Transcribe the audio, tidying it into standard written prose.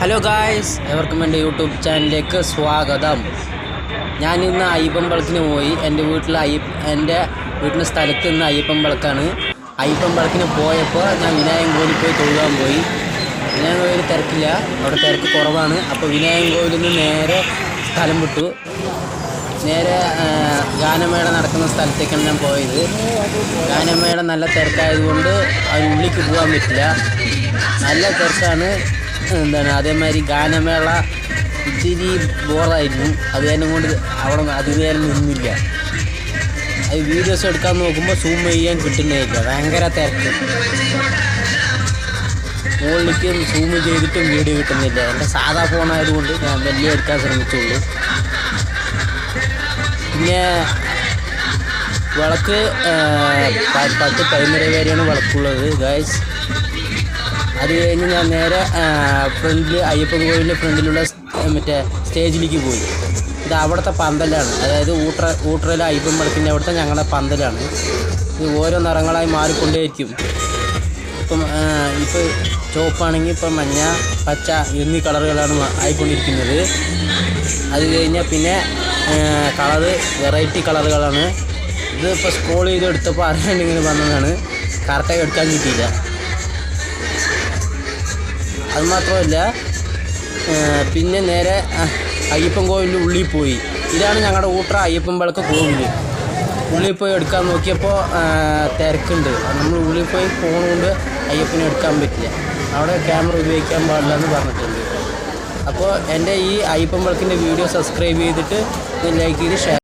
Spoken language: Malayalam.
ഹലോ ഗായ്സ്, എവർക്കും എൻ്റെ യൂട്യൂബ് ചാനലിലേക്ക് സ്വാഗതം. ഞാനിന്ന് അയ്യപ്പൻ വിളക്കിന് പോയി. എൻ്റെ വീട്ടിൻ്റെ സ്ഥലത്ത് നിന്ന് അയ്യപ്പൻ വിളക്കാണ്. അയ്യപ്പൻ വിളക്കിന് പോയപ്പോൾ ഞാൻ വിനായകൻ കോവിലിൽ പോയി തൊഴുകാൻ പോയി. വിനായകൻ കോവിൽ തിരക്കില്ല, അവിടെ തിരക്ക് കുറവാണ്. അപ്പോൾ വിനായകൻ കോവിലിൽ നിന്ന് നേരെ സ്ഥലം വിട്ടു. നേരെ ഗാനമേള നടക്കുന്ന സ്ഥലത്തേക്കാണ് ഞാൻ പോയത്. ഗാനമേള നല്ല തിരക്കായതുകൊണ്ട് അതിനുള്ളിലേക്ക് പോകാൻ പറ്റില്ല, നല്ല തിരക്കാണ്. അതേമാതിരി ഗാനമേള ഇത്തിരി ബോറായിരുന്നു. അത് തന്നെ കൊണ്ട് അവിടെ അധികം നിന്നില്ല. അത് വീഡിയോസ് എടുക്കാൻ നോക്കുമ്പോൾ സൂം ചെയ്യാൻ കിട്ടുന്നേയില്ല, ഭയങ്കര തിരക്ക്. മുകളിലേക്കും സൂം ചെയ്തിട്ടും വീഡിയോ കിട്ടുന്നില്ല. എൻ്റെ സാധാ ഫോണായതുകൊണ്ട് ഞാൻ വലിയ എടുക്കാൻ ശ്രമിച്ചുള്ളൂ. പിന്നെ വിളക്ക് 10-11 വരെയാണ് വിളക്കുള്ളത് ഗായ്സ്. അത് കഴിഞ്ഞ് ഞാൻ നേരെ അയ്യപ്പൻ കോവിലിൻ്റെ ഫ്രണ്ടിലുള്ള മറ്റേ സ്റ്റേജിലേക്ക് പോയി. ഇത് അവിടുത്തെ പന്തലാണ്, അതായത് ഊട്ടറയിലെ അയ്യപ്പൻ വിളക്കിൻ്റെ അവിടുത്തെ ഞങ്ങളുടെ പന്തലാണ്. ഇത് ഓരോ നിറങ്ങളായി മാറിക്കൊണ്ടേയിരിക്കും. ഇപ്പോൾ ചുവപ്പാണെങ്കിൽ ഇപ്പം മഞ്ഞ, പച്ച എന്നീ കളറുകളാണ് ആയിക്കൊണ്ടിരിക്കുന്നത്. അത് കഴിഞ്ഞാൽ പിന്നെ വെറൈറ്റി കളറുകളാണ്. ഇത് ഇപ്പോൾ സ്ക്രോൾ ചെയ്തെടുത്തപ്പോൾ അറിയാണ്ടിങ്ങനെ വന്നതാണ്, കറക്റ്റായി എടുക്കാൻ കിട്ടിയില്ല. അതുമാത്രമല്ല, പിന്നെ നേരെ അയ്യപ്പൻ കോവിലിൻ്റെ ഉള്ളിൽ പോയി. ഇതാണ് ഞങ്ങളുടെ ഊട്ടറ അയ്യപ്പൻ വിളക്ക് കോവിൽ. ഉള്ളിൽ പോയി എടുക്കാൻ നോക്കിയപ്പോൾ തിരക്കുണ്ട്. നമ്മൾ ഉള്ളിൽ പോയി ഫോൺ കൊണ്ട് അയ്യപ്പനെ എടുക്കാൻ പറ്റില്ല, അവിടെ ക്യാമറ ഉപയോഗിക്കാൻ പാടില്ല എന്ന് പറഞ്ഞിട്ടുണ്ട്. അപ്പോൾ എൻ്റെ ഈ അയ്യപ്പൻ വിളക്കിൻ്റെ വീഡിയോ സബ്സ്ക്രൈബ് ചെയ്തിട്ട് ലൈക്ക് ചെയ്ത് ഷെയർ